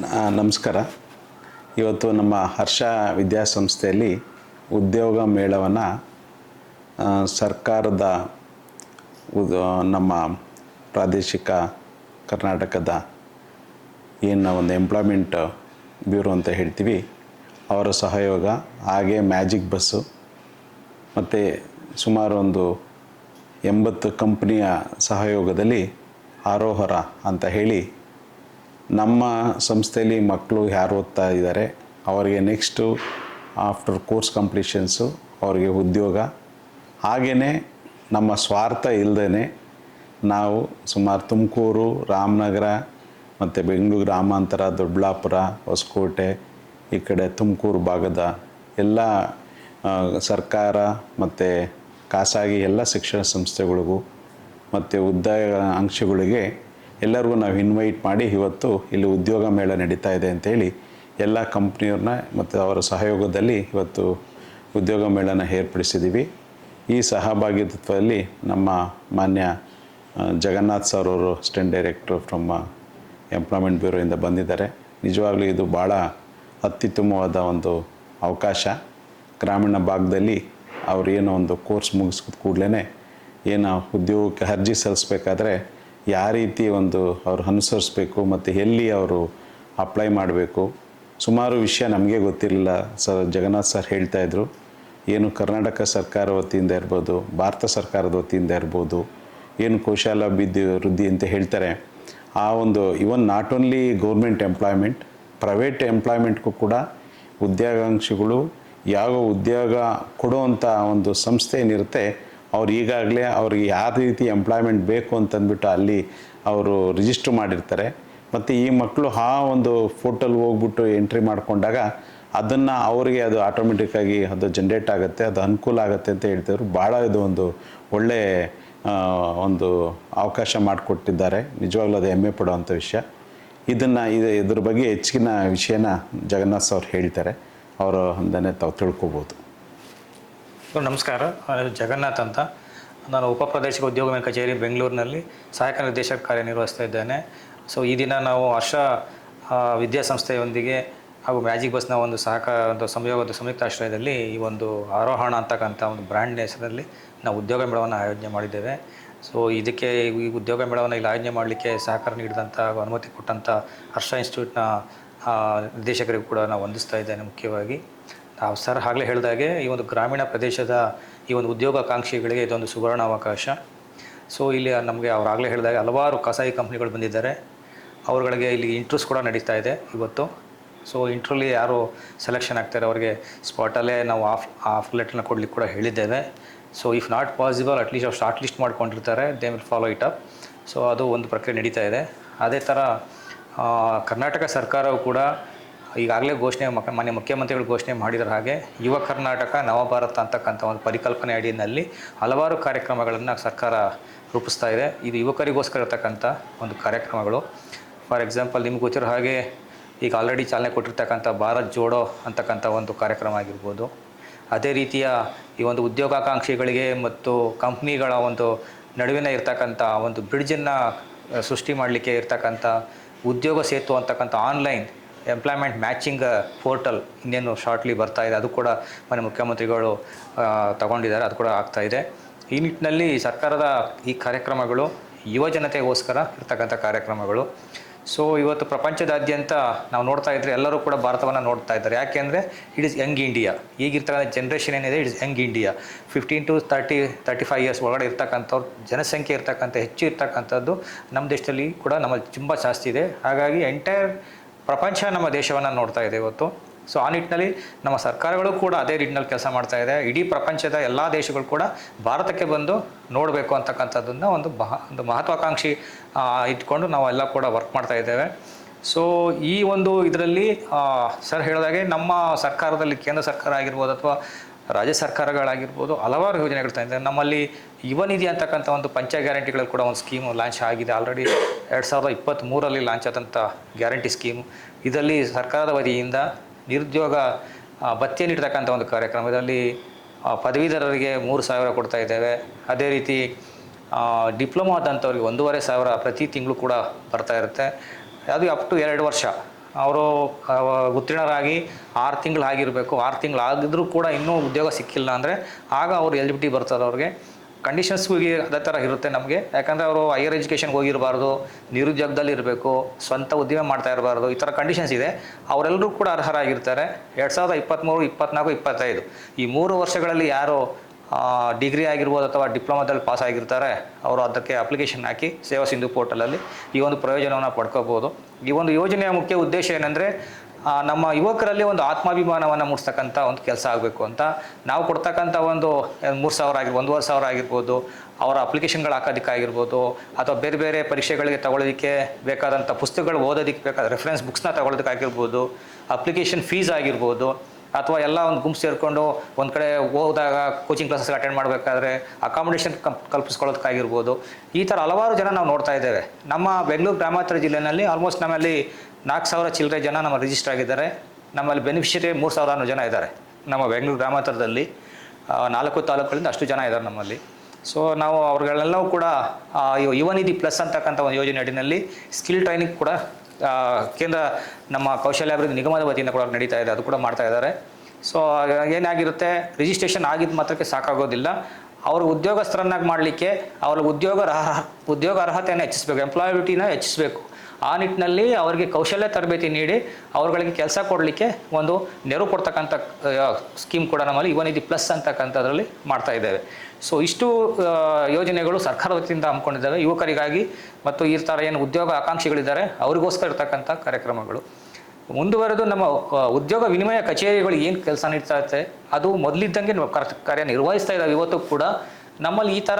ನಮಸ್ಕಾರ. ಇವತ್ತು ನಮ್ಮ ಹರ್ಷ ವಿದ್ಯಾಸಂಸ್ಥೆಯಲ್ಲಿ ಉದ್ಯೋಗ ಮೇಳವನ್ನು ಸರ್ಕಾರದ ನಮ್ಮ ಪ್ರಾದೇಶಿಕ ಕರ್ನಾಟಕದ ಏನು ಒಂದು ಎಂಪ್ಲಾಯ್ಮೆಂಟ್ ಬ್ಯೂರೋ ಅಂತ ಹೇಳ್ತೀವಿ, ಅವರ ಸಹಯೋಗ, ಹಾಗೆ ಮ್ಯಾಜಿಕ್ ಬಸ್ಸು ಮತ್ತು ಸುಮಾರು ಒಂದು 80 ಕಂಪ್ನಿಯ ಸಹಯೋಗದಲ್ಲಿ ಆರೋಹರ ಅಂತ ಹೇಳಿ ನಮ್ಮ ಸಂಸ್ಥೆಯಲ್ಲಿ ಮಕ್ಕಳು ಯಾರು ಓದ್ತಾ ಇದ್ದಾರೆ ಅವರಿಗೆ ನೆಕ್ಸ್ಟು ಆಫ್ಟರ್ ಕೋರ್ಸ್ ಕಂಪ್ಲೀಷನ್ಸು ಅವರಿಗೆ ಉದ್ಯೋಗ, ಹಾಗೆಯೇ ನಮ್ಮ ಸ್ವಾರ್ಥ ಇಲ್ಲದೇ ನಾವು ಸುಮಾರು ತುಮಕೂರು, ರಾಮನಗರ ಮತ್ತು ಬೆಂಗಳೂರು ಗ್ರಾಮಾಂತರ, ದೊಡ್ಡಬಳ್ಳಾಪುರ, ಹೊಸಕೋಟೆ, ಈ ಕಡೆ ತುಮಕೂರು ಭಾಗದ ಎಲ್ಲ ಸರ್ಕಾರ ಮತ್ತು ಖಾಸಗಿ ಎಲ್ಲ ಶಿಕ್ಷಣ ಸಂಸ್ಥೆಗಳಿಗೂ ಮತ್ತು ಉದ್ಯೋಗಾಕಾಂಕ್ಷಿಗಳಿಗೆ ಎಲ್ಲರಿಗೂ ನಾವು ಇನ್ವೈಟ್ ಮಾಡಿ ಇವತ್ತು ಇಲ್ಲಿ ಉದ್ಯೋಗ ಮೇಳ ನಡೀತಾ ಇದೆ ಅಂತೇಳಿ ಎಲ್ಲ ಕಂಪ್ನಿಯವ್ರನ್ನ ಮತ್ತು ಅವರ ಸಹಯೋಗದಲ್ಲಿ ಇವತ್ತು ಉದ್ಯೋಗ ಮೇಳನ ಏರ್ಪಡಿಸಿದ್ದೀವಿ. ಈ ಸಹಭಾಗಿತ್ವದಲ್ಲಿ ನಮ್ಮ ಮಾನ್ಯ ಜಗನ್ನಾಥ್ ಸರ್ ಅವರು ಅಸಿಸ್ಟೆಂಟ್ ಡೈರೆಕ್ಟರ್ ಫ್ರಮ್ ಎಂಪ್ಲಾಯ್ಮೆಂಟ್ ಬ್ಯೂರೋಯಿಂದ ಬಂದಿದ್ದಾರೆ. ನಿಜವಾಗ್ಲೂ ಇದು ಭಾಳ ಅತ್ಯುತ್ತಮವಾದ ಒಂದು ಅವಕಾಶ. ಗ್ರಾಮೀಣ ಭಾಗದಲ್ಲಿ ಅವರು ಏನೋ ಒಂದು ಕೋರ್ಸ್ ಮುಗಿಸಿದ ಕೂಡಲೇ ಏನು ಉದ್ಯೋಗಕ್ಕೆ ಅರ್ಜಿ ಸಲ್ಲಿಸ್ಬೇಕಾದ್ರೆ ಯಾವ ರೀತಿ ಒಂದು ಅವರು ಅನುಸರಿಸ್ಬೇಕು ಮತ್ತು ಎಲ್ಲಿ ಅವರು ಅಪ್ಲೈ ಮಾಡಬೇಕು, ಸುಮಾರು ವಿಷಯ ನಮಗೆ ಗೊತ್ತಿರಲಿಲ್ಲ. ಜಗನ್ನಾಥ್ ಸರ್ ಹೇಳ್ತಾಯಿದ್ರು, ಏನು ಕರ್ನಾಟಕ ಸರ್ಕಾರ ವತಿಯಿಂದ ಇರ್ಬೋದು, ಭಾರತ ಸರ್ಕಾರದ ವತಿಯಿಂದ ಇರ್ಬೋದು, ಏನು ಕೌಶಲ್ಯಾಭಿವೃದ್ಧಿ ವೃದ್ಧಿ ಅಂತ ಹೇಳ್ತಾರೆ, ಆ ಒಂದು even not only government employment, private ಎಂಪ್ಲಾಯ್ಮೆಂಟ್ಗೂ ಕೂಡ ಉದ್ಯೋಗಾಕಾಂಕ್ಷಿಗಳು ಯಾವ ಉದ್ಯೋಗ ಕೊಡುವಂಥ ಒಂದು ಸಂಸ್ಥೆ ಏನಿರುತ್ತೆ ಅವ್ರು ಈಗಾಗಲೇ ಅವ್ರಿಗೆ ಯಾವ ರೀತಿ ಎಂಪ್ಲಾಯ್ಮೆಂಟ್ ಬೇಕು ಅಂತಂದ್ಬಿಟ್ಟು ಅಲ್ಲಿ ಅವರು ರಿಜಿಸ್ಟ್ರ್ ಮಾಡಿರ್ತಾರೆ. ಮತ್ತು ಈ ಮಕ್ಕಳು ಆ ಒಂದು ಪೋರ್ಟಲ್ಗೆ ಹೋಗ್ಬಿಟ್ಟು ಎಂಟ್ರಿ ಮಾಡಿಕೊಂಡಾಗ ಅದನ್ನು ಅವರಿಗೆ ಅದು ಆಟೋಮೆಟಿಕ್ಕಾಗಿ ಅದು ಜನ್ರೇಟ್ ಆಗುತ್ತೆ, ಅದು ಅನುಕೂಲ ಆಗುತ್ತೆ ಅಂತ ಹೇಳ್ತಿದ್ರು. ಭಾಳ ಇದು ಒಂದು ಒಳ್ಳೆಯ ಒಂದು ಅವಕಾಶ ಮಾಡಿಕೊಟ್ಟಿದ್ದಾರೆ. ನಿಜವಾಗ್ಲೂ ಅದು ಹೆಮ್ಮೆ ಪಡುವಂಥ ವಿಷಯ. ಇದ್ರ ಬಗ್ಗೆ ಹೆಚ್ಚಿನ ವಿಷಯನ ಜಗನ್ನಾಥ್ ಅವ್ರು ಹೇಳ್ತಾರೆ, ಅವರು ಅಂದನೇ ತಾವು ತಿಳ್ಕೊಬೋದು. ನಮಸ್ಕಾರ, ಜಗನ್ನಾಥ್ ಅಂತ. ನಾನು ಉಪಪ್ರಾದೇಶಿಕ ಉದ್ಯೋಗ ಮೇಳ ಕಚೇರಿ ಬೆಂಗಳೂರಿನಲ್ಲಿ ಸಹಾಯಕ ನಿರ್ದೇಶಕ ಕಾರ್ಯನಿರ್ವಹಿಸ್ತಾ ಇದ್ದೇನೆ. ಸೊ ಈ ದಿನ ನಾವು ಹರ್ಷ ವಿದ್ಯಾಸಂಸ್ಥೆಯೊಂದಿಗೆ ಹಾಗೂ ಮ್ಯಾಜಿಕ್ ಬಸ್ನ ಒಂದು ಸಂಯುಕ್ತ ಆಶ್ರಯದಲ್ಲಿ ಈ ಒಂದು ಆರೋಹಣ ಅಂತಕ್ಕಂಥ ಒಂದು ಬ್ರ್ಯಾಂಡ್ ಹೆಸರಲ್ಲಿ ನಾವು ಉದ್ಯೋಗ ಮೇಳವನ್ನು ಆಯೋಜನೆ ಮಾಡಿದ್ದೇವೆ. ಸೊ ಇದಕ್ಕೆ ಈ ಉದ್ಯೋಗ ಮೇಳವನ್ನು ಇಲ್ಲಿ ಆಯೋಜನೆ ಮಾಡಲಿಕ್ಕೆ ಸಹಕಾರ ನೀಡಿದಂಥ ಅನುಮತಿ ಕೊಟ್ಟಂಥ ಹರ್ಷ ಇನ್ಸ್ಟಿಟ್ಯೂಟ್ನ ನಿರ್ದೇಶಕರಿಗೂ ಕೂಡ ನಾವು ವಂದಿಸ್ತಾ ಇದ್ದೇನೆ. ಮುಖ್ಯವಾಗಿ ನಾವು ಸರ್ ಆಗಲೇ ಹೇಳಿದಾಗೆ ಈ ಒಂದು ಗ್ರಾಮೀಣ ಪ್ರದೇಶದ ಈ ಒಂದು ಉದ್ಯೋಗಾಕಾಂಕ್ಷಿಗಳಿಗೆ ಇದೊಂದು ಸುವರ್ಣ ಅವಕಾಶ. ಸೊ ಇಲ್ಲಿ ನಮಗೆ ಅವರಾಗಲೇ ಹೇಳಿದಾಗ ಹಲವಾರು ಖಾಸಗಿ ಕಂಪ್ನಿಗಳು ಬಂದಿದ್ದಾರೆ. ಅವರುಗಳಿಗೆ ಇಲ್ಲಿ ಇಂಟ್ರ್ಯೂಸ್ ಕೂಡ ನಡೀತಾ ಇದೆ ಇವತ್ತು. ಸೊ ಇಂಟ್ರ್ಯೂಲಿ ಯಾರು ಸೆಲೆಕ್ಷನ್ ಆಗ್ತಾರೆ ಅವರಿಗೆ ಸ್ಪಾಟಲ್ಲೇ ನಾವು ಆಫ್ ಲೆಟ್ರನ್ನ ಕೊಡಲಿಕ್ಕೆ ಕೂಡ ಹೇಳಿದ್ದೇವೆ. So if not possible at least ಅವ್ರು ಶಾರ್ಟ್ ಲಿಸ್ಟ್ ಮಾಡ್ಕೊಂಡಿರ್ತಾರೆ, they will follow it up. So ಅದು ಒಂದು ಪ್ರಕ್ರಿಯೆ ನಡೀತಾ ಇದೆ. ಅದೇ ಥರ ಕರ್ನಾಟಕ ಸರ್ಕಾರವು ಕೂಡ ಈಗಾಗಲೇ ಮಾನ್ಯ ಮುಖ್ಯಮಂತ್ರಿಗಳು ಘೋಷಣೆ ಮಾಡಿದ್ರ ಹಾಗೆ ಯುವ ಕರ್ನಾಟಕ ನವಭಾರತ ಅಂತಕ್ಕಂಥ ಒಂದು ಪರಿಕಲ್ಪನೆ ಅಡಿಯಲ್ಲಿ ಹಲವಾರು ಕಾರ್ಯಕ್ರಮಗಳನ್ನು ಸರ್ಕಾರ ರೂಪಿಸ್ತಾ ಇದೆ. ಇದು ಯುವಕರಿಗೋಸ್ಕರ ಇರತಕ್ಕಂಥ ಒಂದು ಕಾರ್ಯಕ್ರಮಗಳು. ಫಾರ್ ಎಕ್ಸಾಂಪಲ್, ನಿಮ್ಗೆ ಗೊತ್ತಿರೋ ಹಾಗೆ ಈಗ ಆಲ್ರೆಡಿ ಚಾಲನೆ ಕೊಟ್ಟಿರ್ತಕ್ಕಂಥ ಭಾರತ್ ಜೋಡೋ ಅಂತಕ್ಕಂಥ ಒಂದು ಕಾರ್ಯಕ್ರಮ ಆಗಿರ್ಬೋದು. ಅದೇ ರೀತಿಯ ಈ ಒಂದು ಉದ್ಯೋಗಾಕಾಂಕ್ಷಿಗಳಿಗೆ ಮತ್ತು ಕಂಪ್ನಿಗಳ ಒಂದು ನಡುವಿನ ಇರ್ತಕ್ಕಂಥ ಒಂದು ಬ್ರಿಡ್ಜನ್ನು ಸೃಷ್ಟಿ ಮಾಡಲಿಕ್ಕೆ ಇರ್ತಕ್ಕಂಥ ಉದ್ಯೋಗ ಸೇತು ಅಂತಕ್ಕಂಥ ಆನ್ಲೈನ್ ಎಂಪ್ಲಾಯ್ಮೆಂಟ್ ಮ್ಯಾಚಿಂಗ್ ಪೋರ್ಟಲ್ ಇನ್ನೇನು ಶಾರ್ಟ್ಲಿ ಬರ್ತಾ ಇದೆ. ಅದು ಕೂಡ ಮಾನ್ಯ ಮುಖ್ಯಮಂತ್ರಿಗಳು ತಗೊಂಡಿದ್ದಾರೆ, ಅದು ಕೂಡ ಆಗ್ತಾಯಿದೆ. ಈ ನಿಟ್ಟಿನಲ್ಲಿ ಸರ್ಕಾರದ ಈ ಕಾರ್ಯಕ್ರಮಗಳು ಯುವ ಜನತೆಗೋಸ್ಕರ ಇರ್ತಕ್ಕಂಥ ಕಾರ್ಯಕ್ರಮಗಳು. ಸೊ ಇವತ್ತು ಪ್ರಪಂಚದಾದ್ಯಂತ ನಾವು ನೋಡ್ತಾ ಇದ್ದರೆ ಎಲ್ಲರೂ ಕೂಡ ಭಾರತವನ್ನು ನೋಡ್ತಾ ಇದ್ದಾರೆ. ಯಾಕೆಂದರೆ ಇಟ್ ಇಸ್ ಯಂಗ್ ಇಂಡಿಯಾ. ಈಗಿರ್ತಕ್ಕಂಥ ಜನ್ರೇಷನ್ ಏನಿದೆ it is young India. 15 to 35 years ಒಳಗಡೆ ಇರ್ತಕ್ಕಂಥವ್ರು ಜನಸಂಖ್ಯೆ ಹೆಚ್ಚು ಇರ್ತಕ್ಕಂಥದ್ದು ನಮ್ಮ ದೇಶದಲ್ಲಿ ಕೂಡ ನಮ್ಮಲ್ಲಿ ತುಂಬ ಜಾಸ್ತಿ ಇದೆ. ಹಾಗಾಗಿ ಎಂಟೈರ್ ಪ್ರಪಂಚ ನಮ್ಮ ದೇಶವನ್ನು ನೋಡ್ತಾ ಇದೆ ಇವತ್ತು. ಸೊ ಆ ನಿಟ್ಟಿನಲ್ಲಿ ನಮ್ಮ ಸರ್ಕಾರಗಳು ಕೂಡ ಅದೇ ನಿಟ್ಟಿನಲ್ಲಿ ಕೆಲಸ ಮಾಡ್ತಾ ಇದೆ. ಇಡೀ ಪ್ರಪಂಚದ ಎಲ್ಲ ದೇಶಗಳು ಕೂಡ ಭಾರತಕ್ಕೆ ಬಂದು ನೋಡಬೇಕು ಅಂತಕ್ಕಂಥದ್ದನ್ನು ಒಂದು ಮಹತ್ವಾಕಾಂಕ್ಷಿ ಇಟ್ಕೊಂಡು ನಾವೆಲ್ಲ ಕೂಡ ವರ್ಕ್ ಮಾಡ್ತಾ ಇದ್ದೇವೆ. ಸೊ ಈ ಒಂದು ಇದರಲ್ಲಿ ಸರ್ ಹೇಳಿದಾಗೆ ನಮ್ಮ ಸರ್ಕಾರದಲ್ಲಿ ಕೇಂದ್ರ ಸರ್ಕಾರ ಆಗಿರ್ಬೋದು ಅಥವಾ ರಾಜ್ಯ ಸರ್ಕಾರಗಳಾಗಿರ್ಬೋದು ಹಲವಾರು ಯೋಜನೆಗಳು ತಂದಿದೆ. ನಮ್ಮಲ್ಲಿ ಯುವ ನಿಧಿ ಅಂತಕ್ಕಂಥ ಒಂದು ಪಂಚ ಗ್ಯಾರಂಟಿಗಳಲ್ಲಿ ಕೂಡ ಒಂದು ಸ್ಕೀಮು ಲಾಂಚ್ ಆಗಿದೆ. ಆಲ್ರೆಡಿ 2023ರಲ್ಲಿ ಲಾಂಚ್ ಆದಂಥ ಗ್ಯಾರಂಟಿ ಸ್ಕೀಮು. ಇದರಲ್ಲಿ ಸರ್ಕಾರದ ವತಿಯಿಂದ ನಿರುದ್ಯೋಗ ಭತ್ಯೆ ನೀಡ್ತಕ್ಕಂಥ ಒಂದು ಕಾರ್ಯಕ್ರಮ. ಇದರಲ್ಲಿ ಪದವೀಧರರಿಗೆ 3,000 ಕೊಡ್ತಾ ಇದ್ದೇವೆ. ಅದೇ ರೀತಿ ಡಿಪ್ಲೊಮಾ ಆದಂಥವ್ರಿಗೆ 1,500 ಪ್ರತಿ ತಿಂಗಳು ಕೂಡ ಬರ್ತಾ ಇರುತ್ತೆ. ಅದು ಅಪ್ ಟು 2 ವರ್ಷ ಅವರು ಉತ್ತೀರ್ಣರಾಗಿ 6 ತಿಂಗಳು ಆಗಿರಬೇಕು. 6 ತಿಂಗಳು ಆಗಿದ್ರೂ ಕೂಡ ಇನ್ನೂ ಉದ್ಯೋಗ ಸಿಕ್ಕಿಲ್ಲ ಅಂದರೆ ಆಗ ಅವರು ಎಲಿಜಿಬಿಲಿಟಿ ಬರ್ತದೆ. ಅವ್ರಿಗೆ ಕಂಡೀಷನ್ಸ್ಗೂ ಅದೇ ಥರ ಇರುತ್ತೆ ನಮಗೆ. ಯಾಕಂದರೆ ಅವರು ಹೈಯರ್ ಎಜುಕೇಷನ್ಗೆ ಹೋಗಿರಬಾರ್ದು, ನಿರುದ್ಯೋಗದಲ್ಲಿ ಇರಬೇಕು, ಸ್ವಂತ ಉದ್ಯಮ ಮಾಡ್ತಾ ಇರಬಾರ್ದು, ಈ ಥರ ಕಂಡೀಷನ್ಸ್ ಇದೆ. ಅವರೆಲ್ಲರೂ ಕೂಡ ಅರ್ಹರಾಗಿರ್ತಾರೆ. 2023, 24, 25 ಈ 3 ವರ್ಷಗಳಲ್ಲಿ ಯಾರು ಡಿಗ್ರಿ ಆಗಿರ್ಬೋದು ಅಥವಾ ಡಿಪ್ಲೊಮಾದಲ್ಲಿ ಪಾಸ್ ಆಗಿರ್ತಾರೆ ಅವರು ಅದಕ್ಕೆ ಅಪ್ಲಿಕೇಶನ್ ಹಾಕಿ ಸೇವಾ ಸಿಂಧು ಪೋರ್ಟಲಲ್ಲಿ ಈ ಒಂದು ಪ್ರಯೋಜನವನ್ನು ಪಡ್ಕೋಬೋದು. ಈ ಒಂದು ಯೋಜನೆಯ ಮುಖ್ಯ ಉದ್ದೇಶ ಏನಂದರೆ ನಮ್ಮ ಯುವಕರಲ್ಲಿ ಒಂದು ಆತ್ಮಾಭಿಮಾನವನ್ನು ಮೂಡಿಸ್ತಕ್ಕಂಥ ಒಂದು ಕೆಲಸ ಆಗಬೇಕು ಅಂತ. ನಾವು ಕೊಡ್ತಕ್ಕಂಥ ಒಂದು 3,000 ಆಗಿರ್ಬೋದು, 1,500 ಆಗಿರ್ಬೋದು, ಅವರ ಅಪ್ಲಿಕೇಶನ್ಗಳು ಹಾಕೋದಕ್ಕಾಗಿರ್ಬೋದು, ಅಥವಾ ಬೇರೆ ಬೇರೆ ಪರೀಕ್ಷೆಗಳಿಗೆ ತಗೊಳ್ಳೋದಕ್ಕೆ ಬೇಕಾದಂಥ ಪುಸ್ತಕಗಳು ಓದೋದಕ್ಕೆ ಬೇಕಾದ ರೆಫರೆನ್ಸ್ ಬುಕ್ಸ್ನ ತಗೊಳ್ಳೋದಕ್ಕಾಗಿರ್ಬೋದು, ಅಪ್ಲಿಕೇಶನ್ ಫೀಸ್ ಆಗಿರ್ಬೋದು, ಅಥವಾ ಎಲ್ಲ ಒಂದು ಗುಂಪು ಸೇರಿಕೊಂಡು ಒಂದು ಕಡೆ ಹೋದಾಗ ಕೋಚಿಂಗ್ ಕ್ಲಾಸಸ್ ಅಟೆಂಡ್ ಮಾಡಬೇಕಾದ್ರೆ ಅಕಾಮಿಡೇಷನ್ ಕಲ್ಪಿಸ್ಕೊಳ್ಳೋದಕ್ಕಾಗಿರ್ಬೋದು, ಈ ಥರ ಹಲವಾರು ಜನ ನಾವು ನೋಡ್ತಾ ಇದ್ದೇವೆ. ನಮ್ಮ ಬೆಂಗಳೂರು ಗ್ರಾಮಾಂತರ ಜಿಲ್ಲೆಯಲ್ಲಿ ಆಲ್ಮೋಸ್ಟ್ ನಮ್ಮಲ್ಲಿ 4,000 ಚಿಲ್ಲರೆ ಜನ ನಮ್ಮ ರಿಜಿಸ್ಟರ್ ಆಗಿದ್ದಾರೆ. ನಮ್ಮಲ್ಲಿ ಬೆನಿಫಿಷರಿ 3,000 ಜನ ಇದ್ದಾರೆ. ನಮ್ಮ ಬೆಂಗಳೂರು ಗ್ರಾಮಾಂತರದಲ್ಲಿ 4 ತಾಲೂಕುಗಳಿಂದ ಅಷ್ಟು ಜನ ಇದ್ದಾರೆ ನಮ್ಮಲ್ಲಿ. ಸೊ ನಾವು ಅವ್ರಿಗೆಲ್ಲವೂ ಕೂಡ ಯುವ ನಿಧಿ ಪ್ಲಸ್ ಅಂತಕ್ಕಂಥ ಒಂದು ಯೋಜನೆ ಅಡಿನಲ್ಲಿ ಸ್ಕಿಲ್ ಟ್ರೈನಿಂಗ್ ಕೂಡ ಕೇಂದ್ರ ನಮ್ಮ ಕೌಶಲ್ಯಾಭಿವೃದ್ಧಿ ನಿಗಮದ ವತಿಯಿಂದ ಕೂಡ ನಡೀತಾ ಇದೆ, ಅದು ಕೂಡ ಮಾಡ್ತಾ ಇದ್ದಾರೆ. ಸೊ ಏನಾಗಿರುತ್ತೆ, ರಿಜಿಸ್ಟ್ರೇಷನ್ ಆಗಿದ್ದ ಮಾತ್ರಕ್ಕೆ ಸಾಕಾಗೋದಿಲ್ಲ. ಅವರು ಉದ್ಯೋಗಸ್ಥರನ್ನಾಗಿ ಮಾಡಲಿಕ್ಕೆ ಅವ್ರ ಉದ್ಯೋಗ ಅರ್ಹತೆಯನ್ನು ಹೆಚ್ಚಿಸಬೇಕು, ಎಂಪ್ಲಾಯಬಿಲಿಟಿನ ಹೆಚ್ಚಿಸಬೇಕು. ಆ ನಿಟ್ಟಿನಲ್ಲಿ ಅವರಿಗೆ ಕೌಶಲ್ಯ ತರಬೇತಿ ನೀಡಿ ಅವ್ರುಗಳಿಗೆ ಕೆಲಸ ಕೊಡಲಿಕ್ಕೆ ಒಂದು ನೆರವು ಕೊಡ್ತಕ್ಕಂಥ ಸ್ಕೀಮ್ ಕೂಡ ನಮ್ಮಲ್ಲಿ ಯುವ ನಿಧಿ ಪ್ಲಸ್ ಅಂತಕ್ಕಂಥದ್ರಲ್ಲಿ ಮಾಡ್ತಾ ಇದ್ದೇವೆ. ಸೊ ಇಷ್ಟು ಯೋಜನೆಗಳು ಸರ್ಕಾರ ವತಿಯಿಂದ ಹಮ್ಮಿಕೊಂಡಿದ್ದಾವೆ ಯುವಕರಿಗಾಗಿ, ಮತ್ತು ಈ ಥರ ಏನು ಉದ್ಯೋಗ ಆಕಾಂಕ್ಷಿಗಳಿದ್ದಾರೆ ಅವರಿಗೋಸ್ಕರ ಇರ್ತಕ್ಕಂಥ ಕಾರ್ಯಕ್ರಮಗಳು. ಮುಂದುವರೆದು ನಮ್ಮ ಉದ್ಯೋಗ ವಿನಿಮಯ ಕಚೇರಿಗಳು ಏನು ಕೆಲಸ ನೀಡ್ತಾ ಇರುತ್ತೆ ಅದು ಮೊದಲಿದ್ದಂಗೆ ಕಾರ್ಯನಿರ್ವಹಿಸ್ತಾ ಇದ್ದಾವೆ. ಇವತ್ತು ಕೂಡ ನಮ್ಮಲ್ಲಿ ಈ ಥರ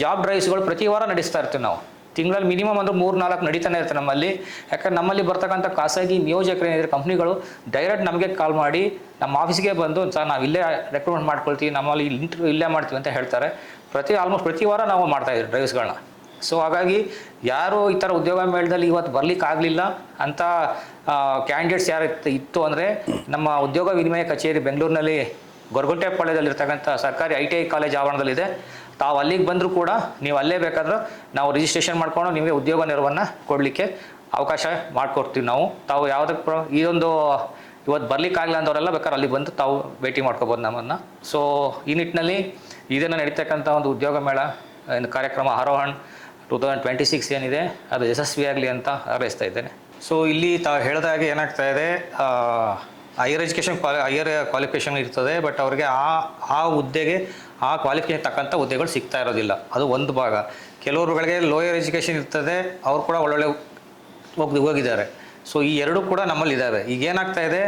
ಜಾಬ್ ಡ್ರೈವ್ಸ್ಗಳು ಪ್ರತಿ ವಾರ ನಡೆಸ್ತಾ ಇರ್ತೀವಿ ನಾವು. ತಿಂಗಳಲ್ಲಿ ಮಿನಿಮಮ್ ಅಂದ್ರೆ 3-4 ನಡೀತಾನೆ ಇರುತ್ತೆ ನಮ್ಮಲ್ಲಿ. ಯಾಕಂದ್ರೆ ನಮ್ಮಲ್ಲಿ ಬರ್ತಕ್ಕಂಥ ಖಾಸಗಿ ನಿಯೋಜಕರು ಏನಿದ್ರೆ ಕಂಪ್ನಿಗಳು ಡೈರೆಕ್ಟ್ ನಮಗೆ ಕಾಲ್ ಮಾಡಿ ನಮ್ಮ ಆಫೀಸ್ಗೆ ಬಂದು ಸರ್ ನಾವು ಇಲ್ಲೇ ರೆಕ್ರೂಟ್ಮೆಂಟ್ ಮಾಡ್ಕೊಳ್ತೀವಿ, ನಮ್ಮಲ್ಲಿ ಇಂಟರ್ವ್ಯೂ ಇಲ್ಲೇ ಮಾಡ್ತೀವಿ ಅಂತ ಹೇಳ್ತಾರೆ. ಆಲ್ಮೋಸ್ಟ್ ಪ್ರತಿ ವಾರ ನಾವು ಮಾಡ್ತಾಯಿದ್ದೀವಿ ಡ್ರೈವ್ಸ್ಗಳನ್ನ. ಸೊ ಹಾಗಾಗಿ ಯಾರು ಈ ಥರ ಉದ್ಯೋಗ ಮೇಳದಲ್ಲಿ ಇವತ್ತು ಬರ್ಲಿಕ್ಕೆ ಆಗಲಿಲ್ಲ ಅಂತ ಕ್ಯಾಂಡಿಡೇಟ್ಸ್ ಯಾರು ಇತ್ತು ಅಂದರೆ ನಮ್ಮ ಉದ್ಯೋಗ ವಿನಿಮಯ ಕಚೇರಿ ಬೆಂಗಳೂರಿನಲ್ಲಿ ಗೊರಗುಂಟೆಪಾಳ್ಯದಲ್ಲಿರ್ತಕ್ಕಂಥ ಸರ್ಕಾರಿ ITI ಕಾಲೇಜ್ ಆವರಣದಲ್ಲಿದೆ. ತಾವು ಅಲ್ಲಿಗೆ ಬಂದರೂ ಕೂಡ ನೀವು ಅಲ್ಲೇ ಬೇಕಾದರೂ ನಾವು ರಿಜಿಸ್ಟ್ರೇಷನ್ ಮಾಡ್ಕೊಂಡು ನಿಮಗೆ ಉದ್ಯೋಗ ನೆರವನ್ನು ಕೊಡಲಿಕ್ಕೆ ಅವಕಾಶ ಮಾಡಿಕೊಡ್ತೀವಿ ನಾವು. ತಾವು ಯಾವುದಕ್ಕೆ ಇವತ್ತು ಬರ್ಲಿಕ್ಕಾಗಲ್ಲ ಅಂದವರೆಲ್ಲ ಬೇಕಾದ್ರೆ ಅಲ್ಲಿ ಬಂದು ತಾವು ಭೇಟಿ ಮಾಡ್ಕೋಬೋದು ನಮ್ಮನ್ನು. ಸೊ ಈ ನಿಟ್ಟಿನಲ್ಲಿ ಇದನ್ನು ನಡೀತಕ್ಕಂಥ ಒಂದು ಉದ್ಯೋಗ ಮೇಳ ಕಾರ್ಯಕ್ರಮ ಆರೋಹಣ್ 2026 ಏನಿದೆ ಅದು ಯಶಸ್ವಿಯಾಗಲಿ ಅಂತ ಹಾರೈಸ್ತಾ ಇದ್ದೇನೆ. ಸೊ ಇಲ್ಲಿ ತಾವು ಹೇಳಿದಾಗೆ ಏನಾಗ್ತಾ ಇದೆ, ಹೈಯರ್ ಕ್ವಾಲಿಫಿಕೇಷನ್ ಇರ್ತದೆ, ಬಟ್ ಅವ್ರಿಗೆ ಆ ಹುದ್ದೆಗೆ ಆ ಕ್ವಾಲಿಫಿಕೇಷನ್ ತಕ್ಕಂಥ ಹುದ್ದೆಗಳು ಸಿಗ್ತಾ ಇರೋದಿಲ್ಲ. ಅದು ಒಂದು ಭಾಗ. ಕೆಲವರುಗಳಿಗೆ ಲೋಯರ್ ಎಜುಕೇಷನ್ ಇರ್ತದೆ, ಅವ್ರು ಕೂಡ ಒಳ್ಳೊಳ್ಳೆ ಹೋಗಿದ್ದಾರೆ. ಸೊ ಈ ಎರಡೂ ಕೂಡ ನಮ್ಮಲ್ಲಿ ಇದ್ದಾವೆ. ಈಗ ಏನಾಗ್ತಾ ಇದೆ,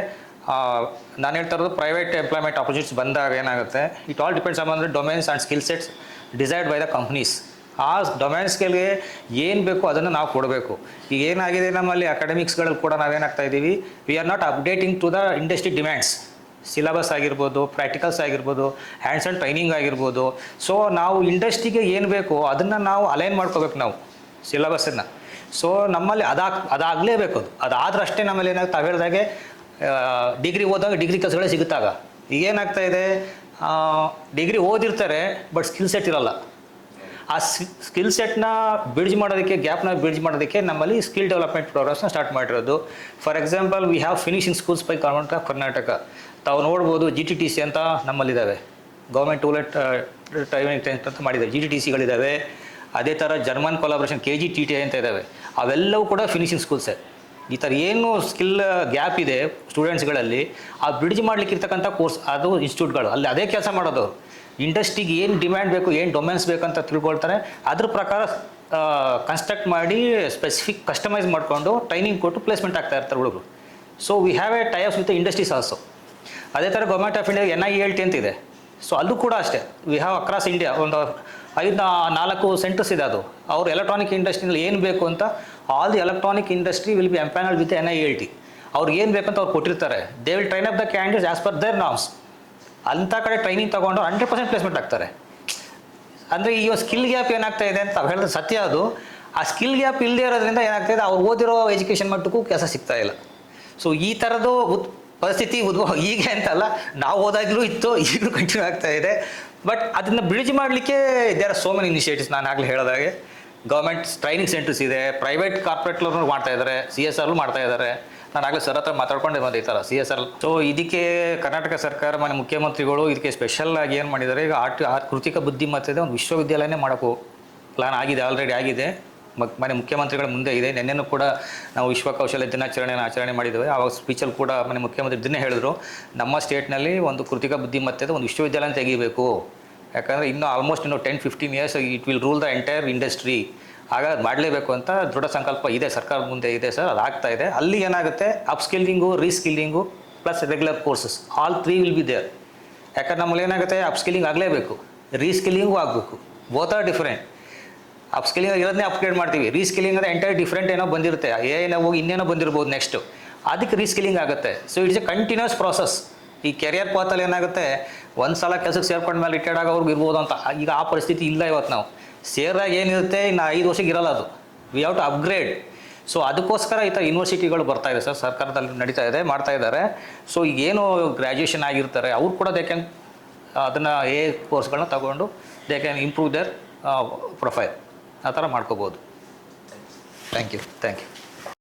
ನಾನು ಹೇಳ್ತಾ ಇರೋದು ಪ್ರೈವೇಟ್ ಎಂಪ್ಲಾಯ್ಮೆಂಟ್ ಆಪರ್ಚುನಿಟೀಸ್ ಬಂದಾಗ ಏನಾಗುತ್ತೆ, it all depends on the domains and skill sets desired by the companies. ಆ ಡೊಮೇನ್ಸ್ಗಳಿಗೆ ಏನು ಬೇಕು ಅದನ್ನು ನಾವು ಕೊಡಬೇಕು. ಈಗ ಏನಾಗಿದೆ ನಮ್ಮಲ್ಲಿ ಅಕಾಡೆಮಿಕ್ಸ್ಗಳಲ್ಲಿ ಕೂಡ ನಾವೇನಾಗ್ತಾ ಇದ್ದೀವಿ, we are not updating to the industry demands. Syllabus ಆಗಿರ್ಬೋದು, ಪ್ರಾಕ್ಟಿಕಲ್ಸ್ ಆಗಿರ್ಬೋದು, ಹ್ಯಾಂಡ್ಸ್ ಆನ್ ಟ್ರೈನಿಂಗ್ ಆಗಿರ್ಬೋದು. ಸೊ ನಾವು ಇಂಡಸ್ಟ್ರಿಗೆ ಏನು ಬೇಕು ಅದನ್ನು ನಾವು ಅಲೈನ್ ಮಾಡ್ಕೋಬೇಕು ನಾವು ಸಿಲೆಬಸ್ಸನ್ನು. ಸೊ ನಮ್ಮಲ್ಲಿ ಅದಾಗಲೇಬೇಕು. ಅದಾದ್ರೆ ಅಷ್ಟೇ ನಮ್ಮಲ್ಲಿ ಏನಾಗುತ್ತೆ, ತಾವು ಹೇಳಿದಾಗೆ ಡಿಗ್ರಿ ಓದಾಗ ಡಿಗ್ರಿ ಕೆಲಸಗಳೇ ಸಿಗುತ್ತಾಗ. ಈಗೇನಾಗ್ತಾ ಇದೆ, ಡಿಗ್ರಿ ಓದಿರ್ತಾರೆ ಬಟ್ ಸ್ಕಿಲ್ ಸೆಟ್ ಇರೋಲ್ಲ. ಆ ಸ್ಕಿಲ್ ಸೆಟ್ನ ಬ್ರಿಡ್ಜ್ ಮಾಡೋದಕ್ಕೆ, ಗ್ಯಾಪ್ನ ಬ್ರಿಡ್ಜ್ ಮಾಡೋದಕ್ಕೆ ನಮ್ಮಲ್ಲಿ ಸ್ಕಿಲ್ ಡೆವಲಪ್ಮೆಂಟ್ ಪ್ರೋಗ್ರಾಮ್ಸ್ನ ಸ್ಟಾರ್ಟ್ ಮಾಡಿರೋದು. For example, we have finishing schools by government of Karnataka. ತಾವು ನೋಡ್ಬೋದು GTTC ಅಂತ ನಮ್ಮಲ್ಲಿದ್ದಾವೆ, ಗೌರ್ಮೆಂಟ್ ಟೂಲೆಟ್ ಟ್ರೈನಿಂಗ್ ಅಂತ ಮಾಡಿದ್ದಾರೆ. GTTCಗಳಿದ್ದಾವೆ. ಅದೇ ಥರ ಜರ್ಮನ್ ಕೊಲಾಬ್ರೇಷನ್ KGTTI ಅಂತ ಇದ್ದಾವೆ. ಅವೆಲ್ಲವೂ ಕೂಡ ಫಿನಿಶಿಂಗ್ ಸ್ಕೂಲ್ಸೇ. ಈ ಥರ ಏನು ಸ್ಕಿಲ್ ಗ್ಯಾಪ್ ಇದೆ ಸ್ಟೂಡೆಂಟ್ಸ್ಗಳಲ್ಲಿ, ಆ ಬ್ರಿಡ್ಜ್ ಮಾಡ್ಲಿಕ್ಕೆ ಇರ್ತಕ್ಕಂಥ ಕೋರ್ಸ್ ಅದು ಇನ್ಸ್ಟಿಟ್ಯೂಟ್ಗಳು ಅಲ್ಲಿ ಅದೇ ಕೆಲಸ ಮಾಡೋದು. ಇಂಡಸ್ಟ್ರಿಗೆ ಏನು ಡಿಮ್ಯಾಂಡ್ ಬೇಕು, ಏನು ಡೊಮೇನ್ಸ್ ಬೇಕಂತ ತಿಳ್ಕೊಳ್ತಾರೆ, ಅದ್ರ ಪ್ರಕಾರ ಕನ್ಸ್ಟ್ರಕ್ಟ್ ಮಾಡಿ ಸ್ಪೆಸಿಫಿಕ್ ಕಸ್ಟಮೈಸ್ ಮಾಡಿಕೊಂಡು ಟ್ರೈನಿಂಗ್ ಕೊಟ್ಟು ಪ್ಲೇಸ್ಮೆಂಟ್ ಆಗ್ತಾ ಇರ್ತಾರೆ ಹುಡುಗರು. So we have A types with industries also. ಅದೇ ಥರ ಗೌರ್ಮೆಂಟ್ ಆಫ್ ಇಂಡಿಯಾ NIELT ಅಂತ ಇದೆ. ಸೊ ಅಲ್ಲೂ ಕೂಡ ಅಷ್ಟೇ, ವಿ ಹ್ಯಾವ್ ಅಕ್ರಾಸ್ ಇಂಡಿಯಾ ಒಂದು 5-4 ಸೆಂಟರ್ಸ್ ಇದೆ. ಅದು ಅವ್ರು ಎಲೆಕ್ಟ್ರಾನಿಕ್ ಇಂಡಸ್ಟ್ರಿನಲ್ಲಿ ಏನು ಬೇಕು ಅಂತ all the electronic industry will be empanelled with NIELT. ಅವ್ರಿಗೆ ಏನು ಬೇಕಂತ ಅವ್ರು ಕೊಟ್ಟಿರ್ತಾರೆ. They will train up the candidates as per their norms. ಅಂಥ ಕಡೆ ಟ್ರೈನಿಂಗ್ ತೊಗೊಂಡು 100% ಪ್ಲೇಸ್ಮೆಂಟ್ ಆಗ್ತಾರೆ. ಅಂದರೆ ಈ ಸ್ಕಿಲ್ ಗ್ಯಾಪ್ ಏನಾಗ್ತಾ ಇದೆ ಅಂತ ಹೇಳಿದ್ರೆ ಸತ್ಯ ಅದು. ಆ ಸ್ಕಿಲ್ ಗ್ಯಾಪ್ ಇಲ್ಲದೆ ಇರೋದ್ರಿಂದ ಏನಾಗ್ತಾ ಇದೆ, ಅವ್ರು ಓದಿರೋ ಎಜುಕೇಷನ್ ಮಟ್ಟಕ್ಕೂ ಕೆಲಸ ಸಿಗ್ತಾ ಇಲ್ಲ. ಸೊ ಈ ಥರದ್ದು ಪರಿಸ್ಥಿತಿ ಉದ್ಭವ ಹೀಗೆ ಅಂತಲ್ಲ, ನಾವು ಓದಾಗಲೂ ಇತ್ತು, ಈಗಲೂ ಕಂಟಿನ್ಯೂ ಆಗ್ತಾ ಇದೆ. ಬಟ್ ಅದನ್ನು ಬ್ರಿಡ್ಜ್ ಮಾಡಲಿಕ್ಕೆ there are so many initiatives. ನಾನು ಆಗಲೇ ಹೇಳಿದಾಗೆ ಗೌರ್ಮೆಂಟ್ ಟ್ರೈನಿಂಗ್ ಸೆಂಟರ್ಸ್ ಇದೆ, ಪ್ರೈವೇಟ್ ಕಾರ್ಪೊರೇಟ್ಲವ್ರು ಮಾಡ್ತಾ ಇದ್ದಾರೆ, CSR ಮಾಡ್ತಾ ಇದ್ದಾರೆ. ನಾನು ಆಗಲೇ ಸರ್ ಹತ್ರ ಮಾತಾಡ್ಕೊಂಡೆ ಬಂದೆ ಈ ಥರ CSR. ಸೊ ಇದಕ್ಕೆ ಕರ್ನಾಟಕ ಸರ್ಕಾರ ಮನೆ ಮುಖ್ಯಮಂತ್ರಿಗಳು ಇದಕ್ಕೆ ಸ್ಪೆಷಲ್ ಆಗಿ ಏನು ಮಾಡಿದ್ದಾರೆ, ಈಗ ಕೃತಿಕ ಬುದ್ಧಿಮತ್ತೆ ಒಂದು ವಿಶ್ವವಿದ್ಯಾಲಯನೇ ಮಾಡೋಕ್ಕೂ ಪ್ಲಾನ್ ಆಗಿದೆ, ಆಲ್ರೆಡಿ ಆಗಿದೆ. ಮನೆ ಮುಖ್ಯಮಂತ್ರಿಗಳ ಮುಂದೆ ಇದೆ. ನಿನ್ನೆನೂ ಕೂಡ ನಾವು ವಿಶ್ವ ಕೌಶಲ್ಯ ದಿನಾಚರಣೆಯನ್ನು ಆಚರಣೆ ಮಾಡಿದ್ದೇವೆ. ಆವಾಗ ಸ್ಪೀಚಲ್ಲಿ ಕೂಡ ಮನೆ ಮುಖ್ಯಮಂತ್ರಿ ಇದನ್ನೇ ಹೇಳಿದ್ರು, ನಮ್ಮ ಸ್ಟೇಟ್ನಲ್ಲಿ ಒಂದು ಕೃತಿಕ ಬುದ್ಧಿಮತ್ತೆದ ಒಂದು ವಿಶ್ವವಿದ್ಯಾಲಯ ತೆಗಿಬೇಕು. ಯಾಕಂದರೆ ಇನ್ನೂ almost 10-15 years it will rule the entire industry. ಆಗ ಅದು ಮಾಡಲೇಬೇಕು ಅಂತ ದೃಢ ಸಂಕಲ್ಪ ಇದೆ, ಸರ್ಕಾರದ ಮುಂದೆ ಇದೆ ಸರ್, ಅದು ಆಗ್ತಾ ಇದೆ. ಅಲ್ಲಿ ಏನಾಗುತ್ತೆ, upskilling, reskilling plus regular courses all 3 will be there. ಯಾಕಂದ್ರೆ ನಮ್ಮಲ್ಲಿ ಏನಾಗುತ್ತೆ, ಅಪ್ಸ್ಕಿಲ್ಲಿಂಗ್ ಆಗಲೇಬೇಕು, ರೀಸ್ಕಿಲ್ಲಿಂಗು ಆಗಬೇಕು. Both are different. ಅಪ್ಸ್ಕಿಲ್ಲಿಂಗ್ ಇರೋದನ್ನೇ ಅಪ್ಗ್ರೇಡ್ ಮಾಡ್ತೀವಿ, ರೀಸ್ಕಿಲ್ಲಿಂಗ್ ಅಂದರೆ ಎಂಟೈರ್ ಡಿಫ್ರೆಂಟ್ ಏನೋ ಬಂದಿರುತ್ತೆ, ಏನೋ ಹೋಗಿ ಇನ್ನೇನೋ ಬಂದಿರ್ಬೋದು ನೆಕ್ಸ್ಟು, ಅದಕ್ಕೆ ರೀಸ್ಕಿಲ್ಲಿಂಗ್ ಆಗುತ್ತೆ. So it's a continuous process. ಈ ಕೆರಿಯರ್ ಪಾತಲ್ಲಿ ಏನಾಗುತ್ತೆ, ಒಂದು ಸಲ ಕೆಲಸಕ್ಕೆ ಸೇರ್ಕೊಂಡ ಮೇಲೆ ರಿಟೈರ್ಡ್ ಆಗೋರ್ಗು ಇರ್ಬೋದು ಅಂತ. ಈಗ ಆ ಪರಿಸ್ಥಿತಿ ಇಲ್ಲ ಇವತ್ತು. ನಾವು ಸೇರಾಗ ಏನಿರುತ್ತೆ, ಇನ್ನು 5 ವರ್ಷಕ್ಕೆ ಇರಲ್ಲ ಅದು. We have to upgrade. So ಅದಕ್ಕೋಸ್ಕರ ಈ ಥರ ಯೂನಿವರ್ಸಿಟಿಗಳು ಬರ್ತಾ ಇದೆ ಸರ್, ಸರ್ಕಾರದಲ್ಲಿ ನಡೀತಾ ಇದೆ, ಮಾಡ್ತಾ ಇದ್ದಾರೆ. ಸೊ ಈಗೇನು ಗ್ರ್ಯಾಜುಯೇಷನ್ ಆಗಿರ್ತಾರೆ ಅವ್ರು ಕೂಡ ದೇ ಕ್ಯಾನ್ ಅದನ್ನು ಕೋರ್ಸ್ಗಳನ್ನ ತಗೊಂಡು they can improve their profile. ಆ ಥರ ಮಾಡ್ಕೋಬೋದು. Thank you.